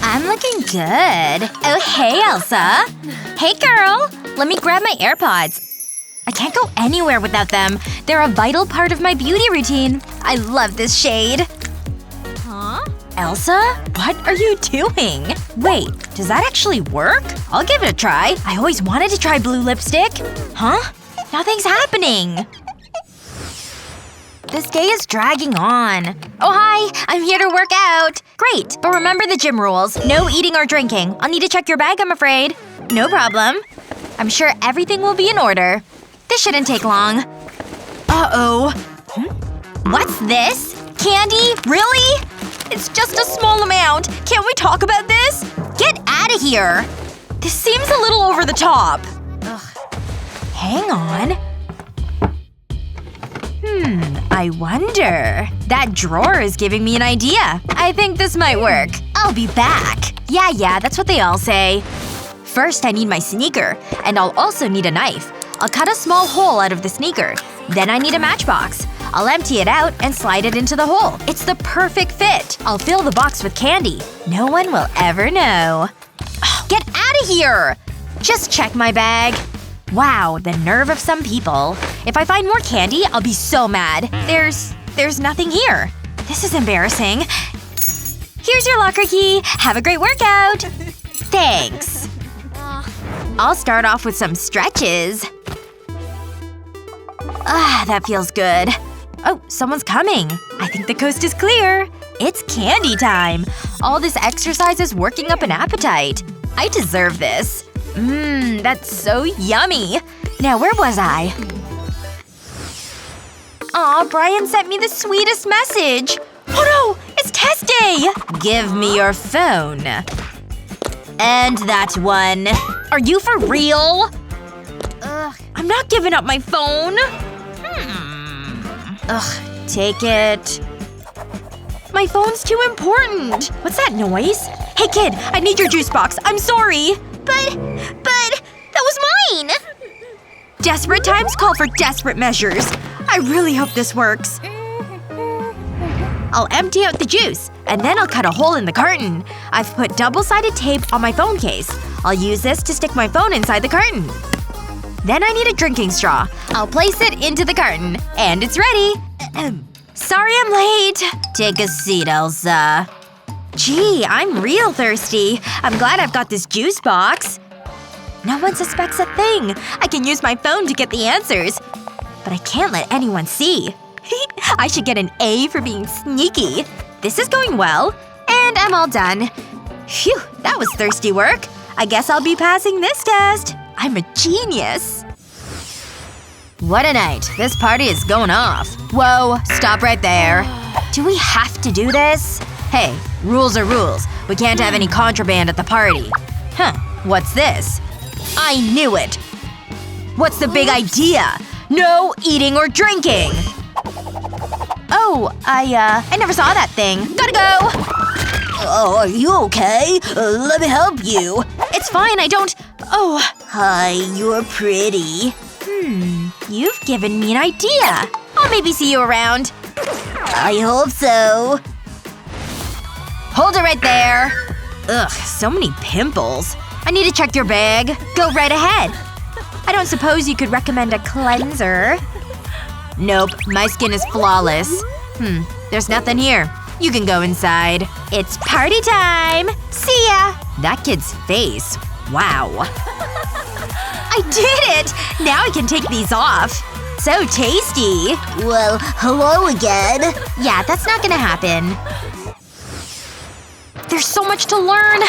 I'm looking good. Oh, hey, Elsa. Hey, girl. Let me grab my AirPods. I can't go anywhere without them. They're a vital part of my beauty routine. I love this shade. Huh? Elsa? What are you doing? Wait, does that actually work? I'll give it a try. I always wanted to try blue lipstick. Huh? Nothing's happening. This day is dragging on. Oh, hi! I'm here to work out! Great, but remember the gym rules. No eating or drinking. I'll need to check your bag, I'm afraid. No problem. I'm sure everything will be in order. This shouldn't take long. Uh-oh. What's this? Candy? Really? It's just a small amount. Can't we talk about this? Get out of here! This seems a little over the top. Ugh. Hang on. I wonder. That drawer is giving me an idea. I think this might work. I'll be back. Yeah, that's what they all say. First I need my sneaker. And I'll also need a knife. I'll cut a small hole out of the sneaker. Then I need a matchbox. I'll empty it out and slide it into the hole. It's the perfect fit. I'll fill the box with candy. No one will ever know. Get out of here! Just check my bag. Wow, the nerve of some people. If I find more candy, I'll be so mad. There's nothing here. This is embarrassing. Here's your locker key. Have a great workout. Thanks. I'll start off with some stretches. That feels good. Oh, someone's coming. I think the coast is clear. It's candy time. All this exercise is working up an appetite. I deserve this. That's so yummy. Now where was I? Aw, Brian sent me the sweetest message. Oh no! It's test day! Give me your phone. And that one. Are you for real? Ugh. I'm not giving up my phone. Ugh. Take it. My phone's too important. What's that noise? Hey kid, I need your juice box. I'm sorry. But that was mine! Desperate times call for desperate measures. I really hope this works. I'll empty out the juice. And then I'll cut a hole in the carton. I've put double-sided tape on my phone case. I'll use this to stick my phone inside the carton. Then I need a drinking straw. I'll place it into the carton. And it's ready. Sorry I'm late. Take a seat, Elsa. Gee, I'm real thirsty. I'm glad I've got this juice box. No one suspects a thing. I can use my phone to get the answers. But I can't let anyone see. I should get an A for being sneaky. This is going well. And I'm all done. Phew, that was thirsty work. I guess I'll be passing this test. I'm a genius. What a night. This party is going off. Whoa, stop right there. Do we have to do this? Hey, rules are rules. We can't have any contraband at the party. Huh. What's this? I knew it! What's the big idea? No eating or drinking! Oh, I never saw that thing. Gotta go! Oh, are you okay? Let me help you. It's fine, I don't… Oh. Hi, you're pretty. You've given me an idea. I'll maybe see you around. I hope so. Hold it right there. Ugh, so many pimples. I need to check your bag. Go right ahead. I don't suppose you could recommend a cleanser? Nope, my skin is flawless. There's nothing here. You can go inside. It's party time! See ya! That kid's face. Wow. I did it! Now I can take these off. So tasty. Well, hello again. Yeah, that's not gonna happen. There's so much to learn!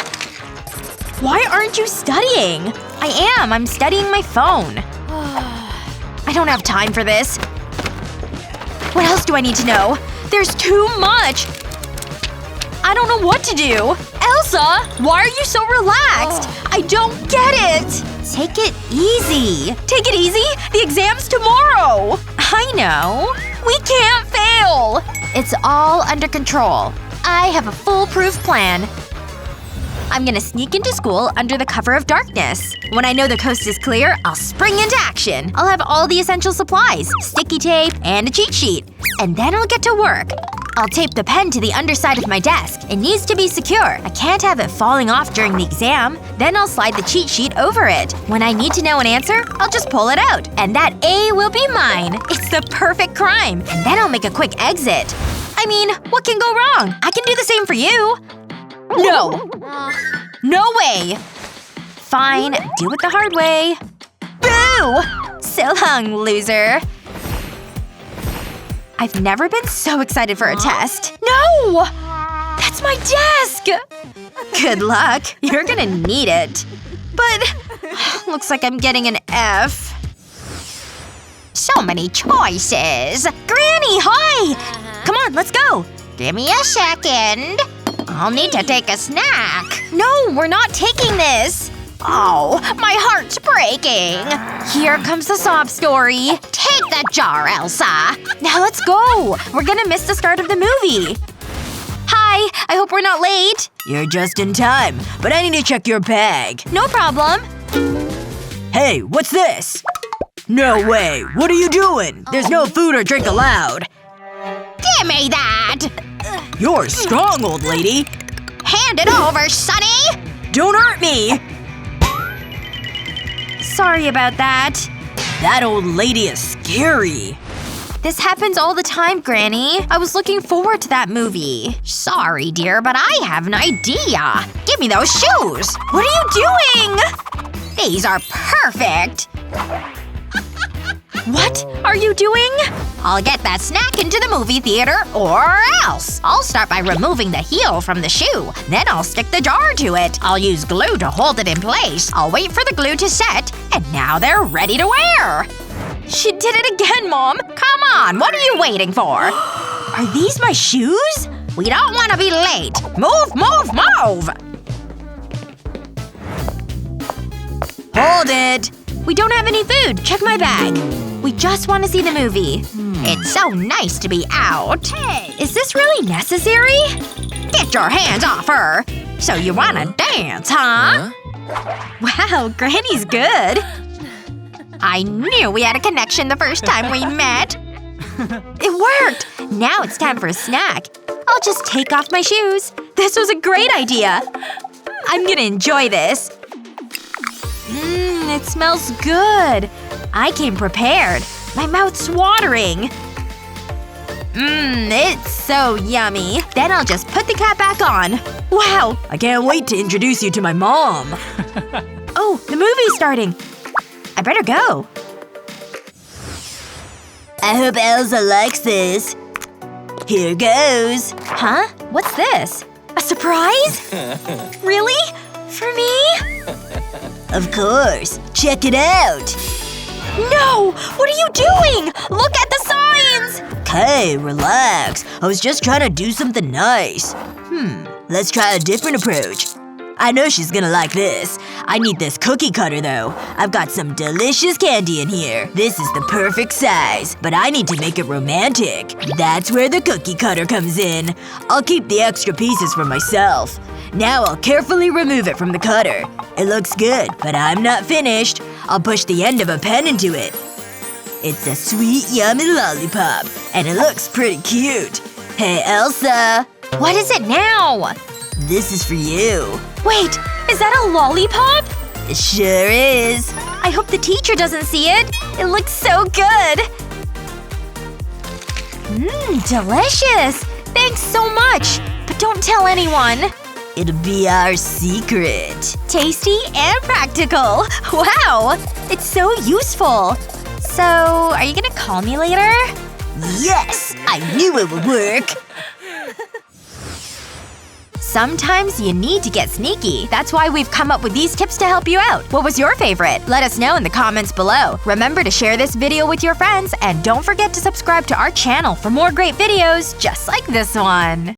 Why aren't you studying? I am. I'm studying my phone. I don't have time for this. What else do I need to know? There's too much! I don't know what to do. Elsa! Why are you so relaxed? I don't get it! Take it easy. Take it easy? The exam's tomorrow! I know. We can't fail! It's all under control. I have a foolproof plan. I'm gonna sneak into school under the cover of darkness. When I know the coast is clear, I'll spring into action. I'll have all the essential supplies, sticky tape, and a cheat sheet. And then I'll get to work. I'll tape the pen to the underside of my desk. It needs to be secure. I can't have it falling off during the exam. Then I'll slide the cheat sheet over it. When I need to know an answer, I'll just pull it out. And that A will be mine. It's the perfect crime. And then I'll make a quick exit. I mean, what can go wrong? I can do the same for you. No. No way. Fine. Do it the hard way. Boo! So long, loser. I've never been so excited for a test. No! That's my desk! Good luck. You're gonna need it. But looks like I'm getting an F. So many choices. Granny, hi! Come on, let's go. Give me a second. I'll need to take a snack. No, we're not taking this. Oh, my heart's breaking. Here comes the sob story. Take the jar, Elsa. Now let's go. We're gonna miss the start of the movie. Hi. I hope we're not late. You're just in time. But I need to check your bag. No problem. Hey, what's this? No way. What are you doing? There's no food or drink allowed. Give me that! You're strong, old lady. Hand it over, Sonny! Don't hurt me! Sorry about that. That old lady is scary. This happens all the time, Granny. I was looking forward to that movie. Sorry, dear, but I have an idea. Give me those shoes! What are you doing? These are perfect! What are you doing? I'll get that snack into the movie theater, or else. I'll start by removing the heel from the shoe. Then I'll stick the jar to it. I'll use glue to hold it in place. I'll wait for the glue to set. And now they're ready to wear! She did it again, Mom! Come on, what are you waiting for? Are these my shoes? We don't want to be late. Move, move, move! Hold it! We don't have any food. Check my bag. We just want to see the movie. It's so nice to be out. Hey! Is this really necessary? Get your hands off her! So you wanna dance, huh? Wow, Granny's good. I knew we had a connection the first time we met. It worked! Now it's time for a snack. I'll just take off my shoes. This was a great idea. I'm gonna enjoy this. It smells good. I came prepared. My mouth's watering. It's so yummy. Then I'll just put the cap back on. Wow! I can't wait to introduce you to my mom. Oh, the movie's starting. I better go. I hope Elsa likes this. Here goes. Huh? What's this? A surprise? Really? For me? Of course. Check it out. No! What are you doing? Look at the signs! Okay, relax. I was just trying to do something nice. Let's try a different approach. I know she's gonna like this. I need this cookie cutter, though. I've got some delicious candy in here. This is the perfect size. But I need to make it romantic. That's where the cookie cutter comes in. I'll keep the extra pieces for myself. Now I'll carefully remove it from the cutter. It looks good, but I'm not finished. I'll push the end of a pen into it. It's a sweet, yummy lollipop. And it looks pretty cute. Hey, Elsa. What is it now? This is for you. Wait, is that a lollipop? It sure is. I hope the teacher doesn't see it. It looks so good. Delicious. Thanks so much. But don't tell anyone. It'll be our secret. Tasty and practical. Wow! It's so useful. So, are you gonna call me later? Yes! I knew it would work! Sometimes you need to get sneaky. That's why we've come up with these tips to help you out. What was your favorite? Let us know in the comments below. Remember to share this video with your friends, and don't forget to subscribe to our channel for more great videos just like this one.